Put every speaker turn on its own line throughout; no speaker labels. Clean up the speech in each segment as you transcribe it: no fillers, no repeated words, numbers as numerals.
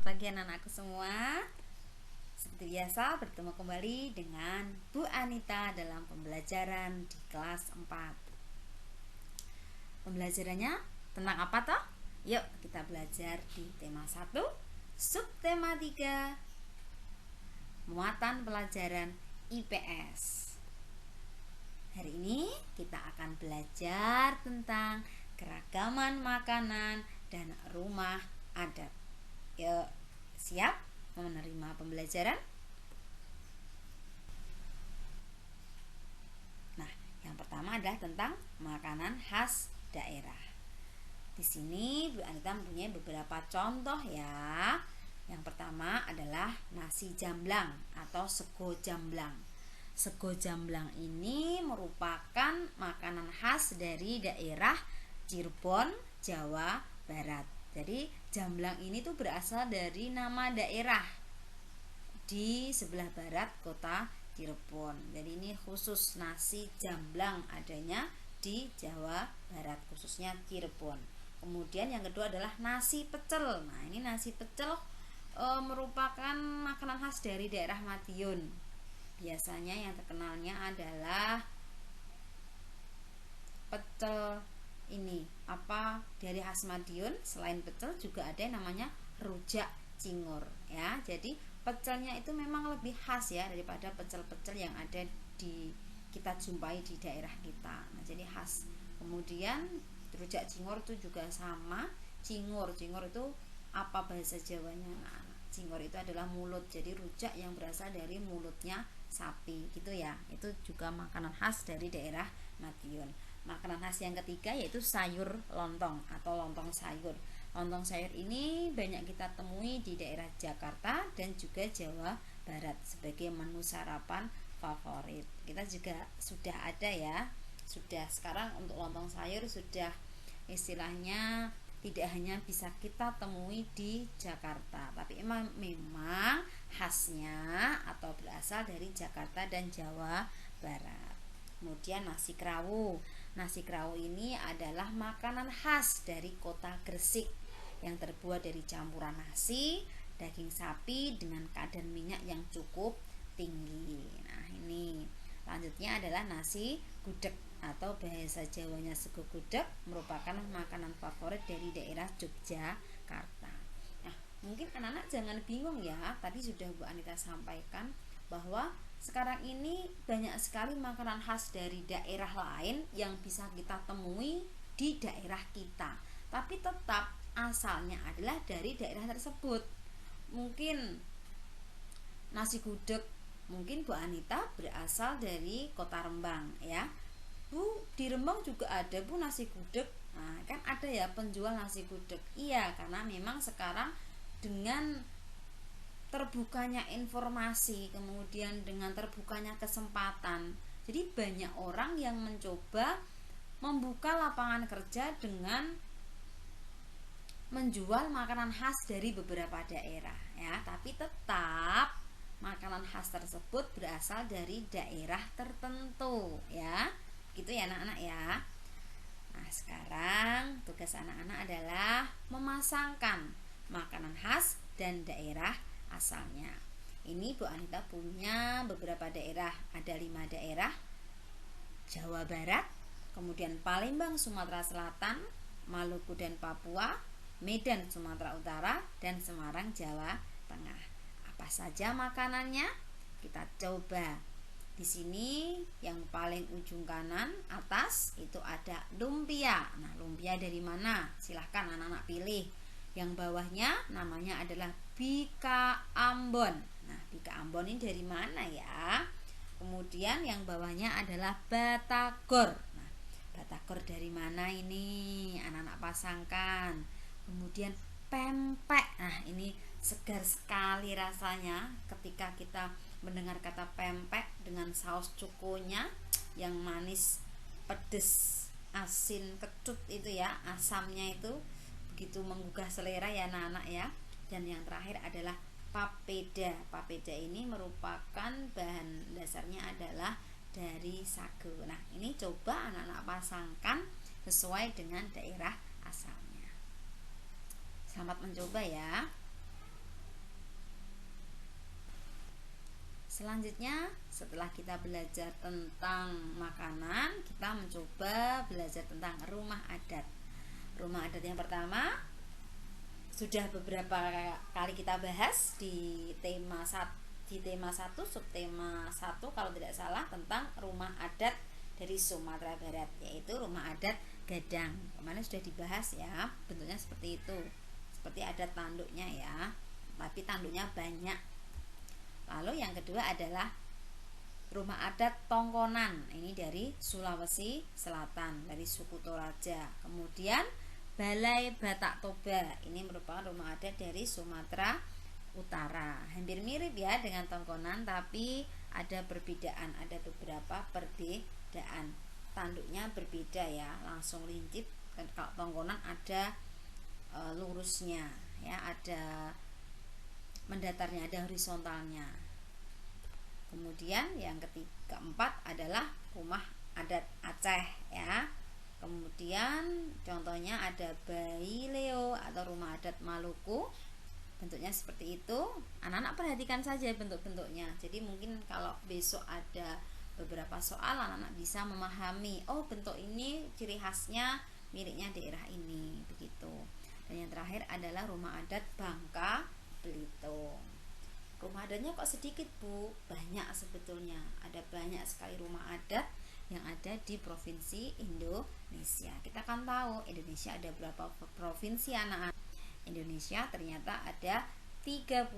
pagi anak-anakku semua. Seperti biasa bertemu kembali dengan Bu Anita dalam pembelajaran di kelas 4. Pembelajarannya tentang apa toh? Yuk kita belajar di tema 1, subtema 3, muatan pelajaran IPS. Hari ini kita akan belajar tentang keragaman makanan dan rumah adat. Yuk, siap menerima pembelajaran? Nah, yang pertama adalah tentang makanan khas daerah. Di sini Bu Anita mempunyai beberapa contoh ya. Yang pertama adalah nasi jamblang atau sego jamblang. Sego jamblang ini merupakan makanan khas dari daerah Cirebon, Jawa Barat. Jadi jamblang ini tuh berasal dari nama daerah di sebelah barat kota Cirebon. Jadi ini khusus nasi jamblang adanya di Jawa Barat, khususnya Cirebon. Kemudian yang kedua adalah nasi pecel. Nah, ini nasi pecel merupakan makanan khas dari daerah Madiun. Biasanya yang terkenalnya adalah pecel ini dari khas Madiun. Selain pecel juga ada yang namanya rujak cingur ya. Jadi pecelnya itu memang lebih khas ya daripada pecel-pecel yang ada kita jumpai di daerah kita. Nah, jadi khas. Kemudian rujak cingur itu juga sama. Cingur itu apa bahasa Jawanya? Nah, cingur itu adalah mulut. Jadi rujak yang berasal dari mulutnya sapi gitu ya. Itu juga makanan khas dari daerah Madiun. Makanan khas yang ketiga yaitu sayur lontong atau lontong sayur. Lontong sayur ini banyak kita temui di daerah Jakarta dan juga Jawa Barat sebagai menu sarapan favorit. Kita juga sudah ada ya. Sudah sekarang untuk lontong sayur sudah istilahnya tidak hanya bisa kita temui di Jakarta, tapi memang khasnya atau berasal dari Jakarta dan Jawa Barat. Kemudian nasi kerawu. Nasi kerawu ini adalah makanan khas dari kota Gresik yang terbuat dari campuran nasi, daging sapi dengan kadar minyak yang cukup tinggi. Nah, ini lanjutnya adalah nasi gudeg atau bahasa Jawanya sego gudeg, merupakan makanan favorit dari daerah Yogyakarta. Nah, mungkin anak-anak jangan bingung ya, tadi sudah Bu Anita sampaikan bahwa sekarang ini banyak sekali makanan khas dari daerah lain yang bisa kita temui di daerah kita, tapi tetap asalnya adalah dari daerah tersebut. Mungkin nasi gudeg, mungkin Bu Anita berasal dari kota Rembang ya. Bu, di Rembang juga ada Bu nasi gudeg. Nah, kan ada ya penjual nasi gudeg. Iya, karena memang sekarang dengan terbukanya informasi, kemudian dengan terbukanya kesempatan, jadi banyak orang yang mencoba membuka lapangan kerja dengan menjual makanan khas dari beberapa daerah ya, tapi tetap makanan khas tersebut berasal dari daerah tertentu ya, gitu ya anak-anak ya. Nah, sekarang tugas anak-anak adalah memasangkan makanan khas dan daerah asalnya. Ini Bu Anita punya beberapa daerah, ada 5 daerah: Jawa Barat, kemudian Palembang Sumatera Selatan, Maluku dan Papua, Medan Sumatera Utara, dan Semarang Jawa Tengah. Apa saja makanannya? Kita coba. Di sini yang paling ujung kanan atas itu ada lumpia. Nah, lumpia dari mana? Silahkan anak-anak pilih. Yang bawahnya namanya adalah Bika Ambon. Nah, Bika Ambon ini dari mana ya? Kemudian yang bawahnya adalah Batagor. Nah, Batagor dari mana ini? Anak-anak pasangkan. Kemudian pempek. Nah, ini segar sekali rasanya ketika kita mendengar kata pempek dengan saus cukonya yang manis, pedes, asin, kecut itu ya, asamnya itu begitu menggugah selera ya anak-anak ya. Dan yang terakhir adalah papeda. Papeda ini merupakan bahan dasarnya adalah dari sagu. Nah, ini coba anak-anak pasangkan sesuai dengan daerah asalnya. Selamat mencoba ya. Selanjutnya, setelah kita belajar tentang makanan, kita mencoba belajar tentang rumah adat. Rumah adat yang pertama sudah beberapa kali kita bahas di tema 1, subtema 1 kalau tidak salah, tentang rumah adat dari Sumatera Barat, yaitu rumah adat Gadang. Kemarin sudah dibahas ya, bentuknya seperti itu. Seperti ada tanduknya ya, tapi tanduknya banyak. Lalu yang kedua adalah rumah adat Tongkonan. Ini dari Sulawesi Selatan, dari suku Toraja. Kemudian Balai Batak Toba. Ini merupakan rumah adat dari Sumatera Utara. Hampir mirip ya dengan Tongkonan, tapi ada perbedaan, ada beberapa perbedaan. Tanduknya berbeda ya, langsung lincip. Kalau Tongkonan ada lurusnya ya, ada mendatarnya, ada horizontalnya. Kemudian yang keempat adalah rumah adat Aceh ya. Kemudian contohnya ada Baileo atau rumah adat Maluku. Bentuknya seperti itu. Anak-anak perhatikan saja bentuk-bentuknya. Jadi mungkin kalau besok ada beberapa soal, anak-anak bisa memahami, oh bentuk ini ciri khasnya miliknya daerah ini, begitu. Dan yang terakhir adalah rumah adat Bangka Belitung. Rumah adatnya kok sedikit, Bu? Banyak sebetulnya. Ada banyak sekali rumah adat yang ada di provinsi Indonesia. Kita kan tahu Indonesia ada berapa provinsi, anak-anak. Indonesia ternyata ada 34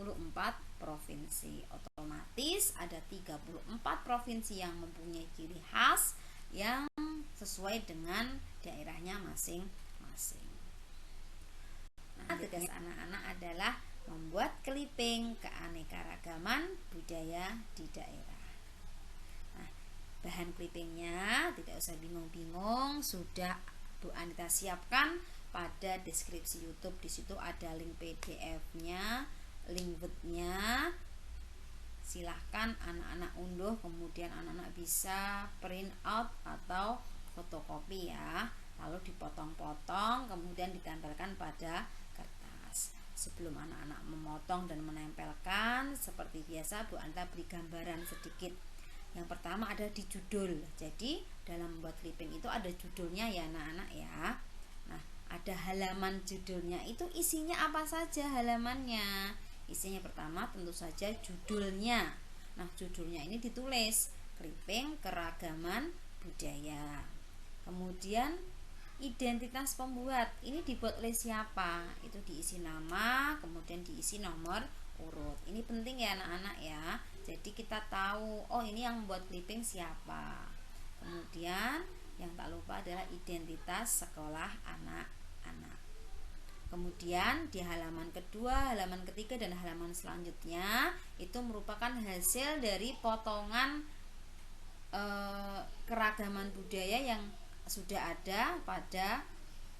provinsi. Otomatis ada 34 provinsi yang mempunyai ciri khas yang sesuai dengan daerahnya masing-masing. Nah, tugas anak-anak adalah membuat clipping keanekaragaman budaya di daerah. Nah, bahan clippingnya tidak usah bingung-bingung, sudah Bu Anita siapkan pada deskripsi YouTube. Di situ ada link PDF-nya, link Word-nya. Silahkan anak-anak unduh, kemudian anak-anak bisa print out atau fotokopi ya. Lalu dipotong-potong, kemudian ditempelkan pada kertas. Sebelum anak-anak memotong dan menempelkan, seperti biasa Bu Anita beri gambaran sedikit. Yang pertama ada di judul. Jadi dalam membuat clipping itu ada judulnya ya anak-anak ya. Nah, ada halaman judulnya, itu isinya apa saja halamannya. Isinya pertama tentu saja judulnya. Nah, judulnya ini ditulis clipping keragaman budaya. Kemudian identitas pembuat, ini dibuat oleh siapa, itu diisi nama, kemudian diisi nomor urut. Ini penting ya anak-anak ya, jadi kita tahu, oh ini yang membuat clipping siapa. Kemudian yang tak lupa adalah identitas sekolah anak-anak. Kemudian di halaman kedua, halaman ketiga, dan halaman selanjutnya itu merupakan hasil dari potongan keragaman budaya yang sudah ada pada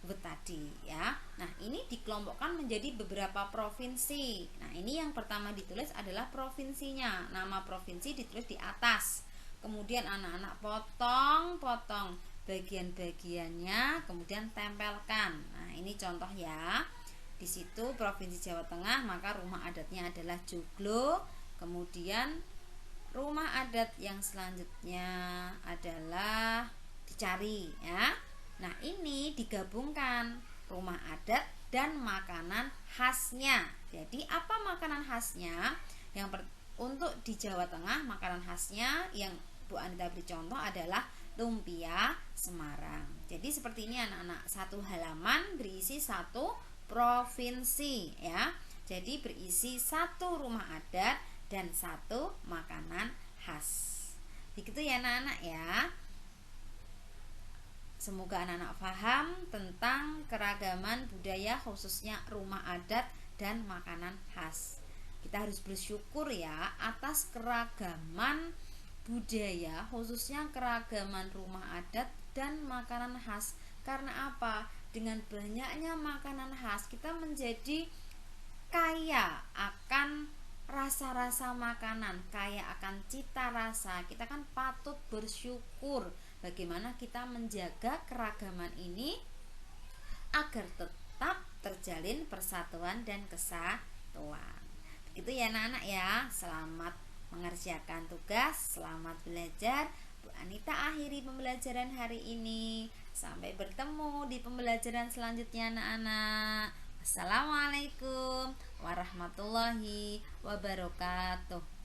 Word tadi ya. Nah, ini dikelompokkan menjadi beberapa provinsi. Nah, ini yang pertama ditulis adalah provinsinya. Nama provinsi ditulis di atas. Kemudian anak-anak potong bagian-bagiannya, kemudian tempelkan. Nah, ini contoh ya. Di situ provinsi Jawa Tengah, maka rumah adatnya adalah Joglo. Kemudian rumah adat yang selanjutnya adalah Dicari ya. Nah, ini digabungkan rumah adat dan makanan khasnya. Jadi apa makanan khasnya? Untuk di Jawa Tengah, makanan khasnya yang Bu Anita beri contoh adalah lumpia Semarang. Jadi seperti ini anak-anak, satu halaman berisi satu provinsi ya. Jadi berisi satu rumah adat dan satu makanan khas. Begitu ya anak-anak ya. Semoga anak-anak paham tentang keragaman budaya, khususnya rumah adat dan makanan khas. Kita harus bersyukur ya atas keragaman budaya, khususnya keragaman rumah adat dan makanan khas. Karena apa? Dengan banyaknya makanan khas, kita menjadi kaya akan rasa-rasa makanan, kaya akan cita rasa. Kita kan patut bersyukur bagaimana kita menjaga keragaman ini agar tetap terjalin persatuan dan kesatuan. Begitu ya anak-anak ya. Selamat mengerjakan tugas. Selamat belajar. Bu Anita akhiri pembelajaran hari ini. Sampai bertemu di pembelajaran selanjutnya anak-anak. Assalamualaikum warahmatullahi wabarakatuh.